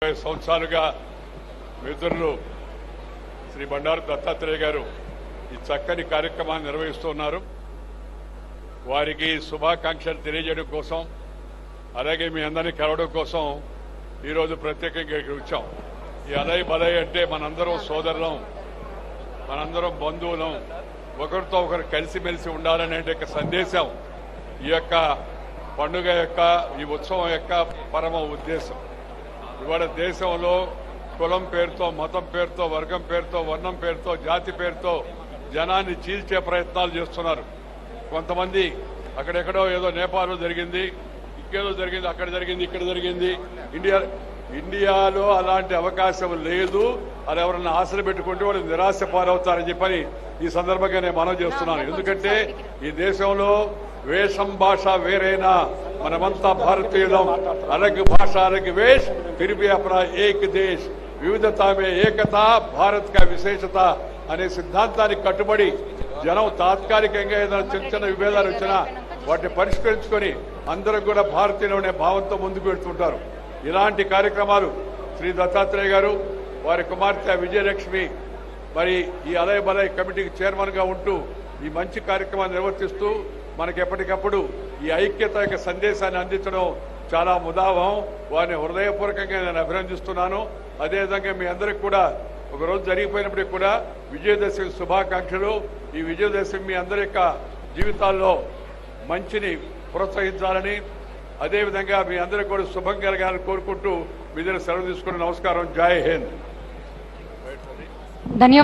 20 సంవత్సరాలుగా మిత్రులు శ్రీ బండారు దత్తాత్రేయ గారు ఈ చక్కని కార్యక్రమాన్ని నిర్వహిస్తున్నారు. వారికి శుభాకాంక్షలు తెలియజేయడం కోసం, అలాగే మీ అందరినీ కలవడం కోసం ఈరోజు ప్రత్యేకంగా ఇక్కడికి వచ్చాం. ఈ అలయ్ బలయ్ అంటే మనందరం సోదరులం, మనందరం బంధువులం, ఒకరితో ఒకరు కలిసిమెలిసి ఉండాలనే సందేశం ఈ యొక్క పండుగ యొక్క, ఈ ఉత్సవం యొక్క పరమ ఉద్దేశం. ఇవాళ దేశంలో కులం పేరుతో, మతం పేరుతో, వర్గం పేరుతో, వర్ణం పేరుతో, జాతి పేరుతో జనాన్ని చీల్చే ప్రయత్నాలు చేస్తున్నారు. కొంతమంది అక్కడెక్కడో ఏదో నేపాల్లో జరిగింది, ఇంకేదో జరిగింది, అక్కడ జరిగింది, ఇక్కడ జరిగింది. ఇండియాలో అలాంటి అవకాశం లేదు. అది ఎవరన్నా ఆశలు పెట్టుకుంటే వాళ్ళు నిరాశ పాలవుతారని చెప్పని ఈ సందర్భంగా నేను మనవి చేస్తున్నాను. ఎందుకంటే ఈ దేశంలో వేషం భాష వేరైనా మనమంతా భారతీయులం. అలగ్ భాష అలగ్ వేష్ ఫిర్ భీ అప్నా ఏక్ దేశ్, వివిధతా మే ఏకతా భారత్ కా విశేషత అనే సిద్ధాంతానికి కట్టుబడి జనం తాత్కాలికంగా ఏదైనా చిన్న చిన్న విభేదాలు వచ్చినా వాటిని పరిష్కరించుకొని అందరూ కూడా భారతీయులనే భావంతో ముందుకు వెళ్తుంటారు. ఇలాంటి కార్యక్రమాలు శ్రీ దత్తాత్రేయ గారు, వారి కుమార్తె విజయలక్ష్మి మరి ఈ అలయ్ బలయ్ కమిటీకి చైర్మన్ గా ఉంటూ ఈ మంచి కార్యక్రమాన్ని నిర్వర్తిస్తూ మనకి ఎప్పటికప్పుడు ఈ ఐక్యత యొక్క సందేశాన్ని అందించడం చాలా ముదావం. వారిని హృదయపూర్వకంగా నేను అభినందిస్తున్నాను. అదేవిధంగా మీ అందరికి కూడా ఒకరోజు జరిగిపోయినప్పటికీ కూడా విజయదశమి శుభాకాంక్షలు. ఈ విజయదశమి మీ అందరి యొక్క జీవితాల్లో మంచిని ప్రోత్సహించాలని, అదేవిధంగా మీ అందరికీ కూడా శుభం కలగాలని కోరుకుంటూ మీ దగ్గర సెలవు తీసుకుని నమస్కారం. జై హింద్. ధన్యవాదాలు.